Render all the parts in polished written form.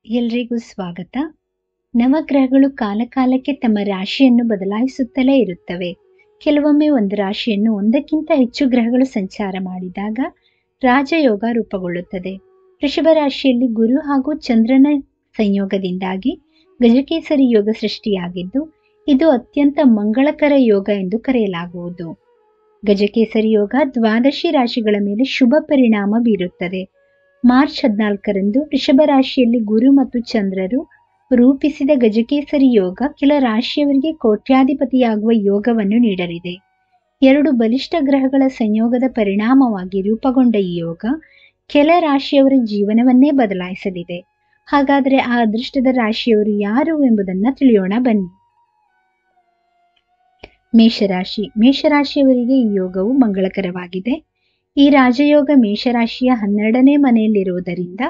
ಎಲ್ರಿಗೂ ಸ್ವಾಗತ. ನವಗ್ರಹಗಳು ಕಾಲಕಾಲಕ್ಕೆ ತಮ್ಮ ರಾಶಿಯನ್ನು ಬದಲಾಯಿಸುತ್ತಲೇ ಇರುತ್ತವೆ. ಕೆಲವೊಮ್ಮೆ ಒಂದು ರಾಶಿಯನ್ನು ಒಂದಕ್ಕಿಂತ ಹೆಚ್ಚು ಗ್ರಹಗಳು ಸಂಚಾರ ಮಾಡಿದಾಗ ರಾಜಯೋಗ ರೂಪುಗೊಳ್ಳುತ್ತದೆ. ವೃಷಭ ರಾಶಿಯಲ್ಲಿ ಗುರು ಹಾಗೂ ಚಂದ್ರನ ಸಂಯೋಗದಿಂದಾಗಿ ಗಜಕೇಸರಿ ಯೋಗ ಸೃಷ್ಟಿಯಾಗಿದ್ದು, ಇದು ಅತ್ಯಂತ ಮಂಗಳಕರ ಯೋಗ ಎಂದು ಕರೆಯಲಾಗುವುದು. ಗಜಕೇಸರಿ ಯೋಗ ದ್ವಾದಶಿ ರಾಶಿಗಳ ಮೇಲೆ ಶುಭ ಪರಿಣಾಮ ಬೀರುತ್ತದೆ. ಮಾರ್ಚ್ 14ರಂದು ವೃಷಭ ರಾಶಿಯಲ್ಲಿ ಗುರು ಮತ್ತು ಚಂದ್ರರು ರೂಪಿಸಿದ ಗಜಕೇಸರಿ ಯೋಗ ಕೆಲ ರಾಶಿಯವರಿಗೆ ಕೋಟ್ಯಾಧಿಪತಿಯಾಗುವ ಯೋಗವನ್ನು ನೀಡಲಿದೆ. ಎರಡು ಬಲಿಷ್ಠ ಗ್ರಹಗಳ ಸಂಯೋಗದ ಪರಿಣಾಮವಾಗಿ ರೂಪುಗೊಂಡ ಈ ಯೋಗ ಕೆಲ ರಾಶಿಯವರ ಜೀವನವನ್ನೇ ಬದಲಾಯಿಸಲಿದೆ. ಹಾಗಾದರೆ ಆ ಅದೃಷ್ಟದ ರಾಶಿಯವರು ಯಾರು ಎಂಬುದನ್ನು ತಿಳಿಯೋಣ ಬನ್ನಿ. ಮೇಷರಾಶಿ. ಮೇಷರಾಶಿಯವರಿಗೆ ಈ ಯೋಗವು ಮಂಗಳಕರವಾಗಿದೆ. ಈ ರಾಜಯೋಗ ಮೇಷರಾಶಿಯ 12ನೇ ಮನೆಯಲ್ಲಿರುವುದರಿಂದ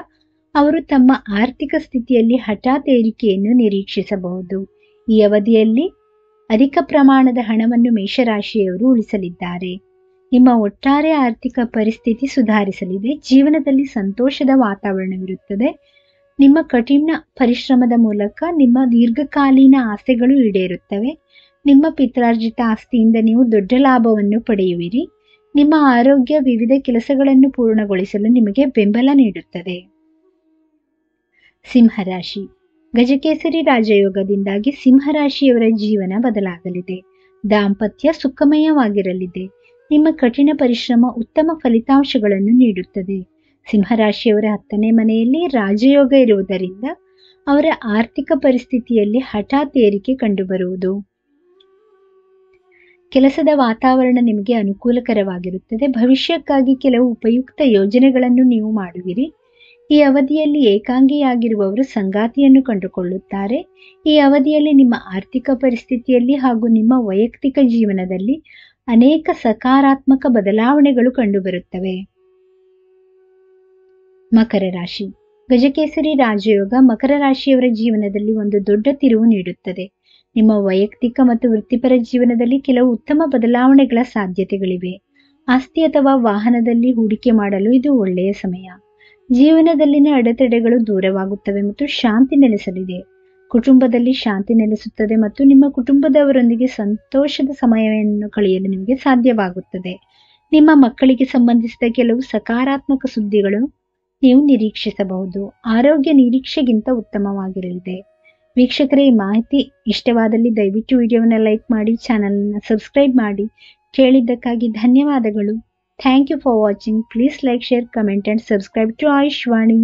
ಅವರು ತಮ್ಮ ಆರ್ಥಿಕ ಸ್ಥಿತಿಯಲ್ಲಿ ಹಠಾತ್ ಏರಿಕೆಯನ್ನು ನಿರೀಕ್ಷಿಸಬಹುದು. ಈ ಅವಧಿಯಲ್ಲಿ ಅಧಿಕ ಪ್ರಮಾಣದ ಹಣವನ್ನು ಮೇಷರಾಶಿಯವರು ಉಳಿಸಲಿದ್ದಾರೆ. ನಿಮ್ಮ ಒಟ್ಟಾರೆ ಆರ್ಥಿಕ ಪರಿಸ್ಥಿತಿ ಸುಧಾರಿಸಲಿದೆ. ಜೀವನದಲ್ಲಿ ಸಂತೋಷದ ವಾತಾವರಣವಿರುತ್ತದೆ. ನಿಮ್ಮ ಕಠಿಣ ಪರಿಶ್ರಮದ ಮೂಲಕ ನಿಮ್ಮ ದೀರ್ಘಕಾಲೀನ ಆಸೆಗಳು ಈಡೇರುತ್ತವೆ. ನಿಮ್ಮ ಪಿತ್ರಾರ್ಜಿತ ಆಸ್ತಿಯಿಂದ ನೀವು ದೊಡ್ಡ ಲಾಭವನ್ನು ಪಡೆಯುವಿರಿ. ನಿಮ್ಮ ಆರೋಗ್ಯ ವಿವಿಧ ಕೆಲಸಗಳನ್ನು ಪೂರ್ಣಗೊಳಿಸಲು ನಿಮಗೆ ಬೆಂಬಲ ನೀಡುತ್ತದೆ. ಸಿಂಹರಾಶಿ. ಗಜಕೇಸರಿ ರಾಜಯೋಗದಿಂದಾಗಿ ಸಿಂಹರಾಶಿಯವರ ಜೀವನ ಬದಲಾಗಲಿದೆ. ದಾಂಪತ್ಯ ಸುಖಮಯವಾಗಿರಲಿದೆ. ನಿಮ್ಮ ಕಠಿಣ ಪರಿಶ್ರಮ ಉತ್ತಮ ಫಲಿತಾಂಶಗಳನ್ನು ನೀಡುತ್ತದೆ. ಸಿಂಹರಾಶಿಯವರ 10ನೇ ಮನೆಯಲ್ಲಿ ರಾಜಯೋಗ ಇರುವುದರಿಂದ ಅವರ ಆರ್ಥಿಕ ಪರಿಸ್ಥಿತಿಯಲ್ಲಿ ಹಠಾತ್ ಏರಿಕೆ ಕಂಡುಬರುವುದು. ಕೆಲಸದ ವಾತಾವರಣ ನಿಮಗೆ ಅನುಕೂಲಕರವಾಗಿರುತ್ತದೆ. ಭವಿಷ್ಯಕ್ಕಾಗಿ ಕೆಲವು ಉಪಯುಕ್ತ ಯೋಜನೆಗಳನ್ನು ನೀವು ಮಾಡುವಿರಿ. ಈ ಅವಧಿಯಲ್ಲಿ ಏಕಾಂಗಿಯಾಗಿರುವವರು ಸಂಗಾತಿಯನ್ನು ಕಂಡುಕೊಳ್ಳುತ್ತಾರೆ. ಈ ಅವಧಿಯಲ್ಲಿ ನಿಮ್ಮ ಆರ್ಥಿಕ ಪರಿಸ್ಥಿತಿಯಲ್ಲಿ ಹಾಗೂ ನಿಮ್ಮ ವೈಯಕ್ತಿಕ ಜೀವನದಲ್ಲಿ ಅನೇಕ ಸಕಾರಾತ್ಮಕ ಬದಲಾವಣೆಗಳು ಕಂಡುಬರುತ್ತವೆ. ಮಕರ ರಾಶಿ. ಗಜಕೇಸರಿ ರಾಜಯೋಗ ಮಕರ ರಾಶಿಯವರ ಜೀವನದಲ್ಲಿ ಒಂದು ದೊಡ್ಡ ತಿರುವು ನೀಡುತ್ತದೆ. ನಿಮ್ಮ ವೈಯಕ್ತಿಕ ಮತ್ತು ವೃತ್ತಿಪರ ಜೀವನದಲ್ಲಿ ಕೆಲವು ಉತ್ತಮ ಬದಲಾವಣೆಗಳ ಸಾಧ್ಯತೆಗಳಿವೆ. ಆಸ್ತಿ ಅಥವಾ ವಾಹನದಲ್ಲಿ ಹೂಡಿಕೆ ಮಾಡಲು ಇದು ಒಳ್ಳೆಯ ಸಮಯ. ಜೀವನದಲ್ಲಿನ ಅಡೆತಡೆಗಳು ದೂರವಾಗುತ್ತವೆ ಮತ್ತು ಶಾಂತಿ ನೆಲೆಸಲಿದೆ. ಕುಟುಂಬದಲ್ಲಿ ಶಾಂತಿ ನೆಲೆಸುತ್ತದೆ ಮತ್ತು ನಿಮ್ಮ ಕುಟುಂಬದವರೊಂದಿಗೆ ಸಂತೋಷದ ಸಮಯವನ್ನು ಕಳೆಯಲು ನಿಮಗೆ ಸಾಧ್ಯವಾಗುತ್ತದೆ. ನಿಮ್ಮ ಮಕ್ಕಳಿಗೆ ಸಂಬಂಧಿಸಿದ ಕೆಲವು ಸಕಾರಾತ್ಮಕ ಸುದ್ದಿಗಳು ನೀವು ನಿರೀಕ್ಷಿಸಬಹುದು. ಆರೋಗ್ಯ ನಿರೀಕ್ಷೆಗಿಂತ ಉತ್ತಮವಾಗಿರಲಿದೆ. ವೀಕ್ಷಕರೇ, ಈ ಮಾಹಿತಿ ಇಷ್ಟವಾದಲ್ಲಿ ದಯವಿಟ್ಟು ವಿಡಿಯೋವನ್ನು ಲೈಕ್ ಮಾಡಿ, ಚಾನಲ್ನ ಸಬ್ಸ್ಕ್ರೈಬ್ ಮಾಡಿ. ಕೇಳಿದ್ದಕ್ಕಾಗಿ ಧನ್ಯವಾದಗಳು. Thank you for watching. Please like, share, comment and subscribe to Ayushvani.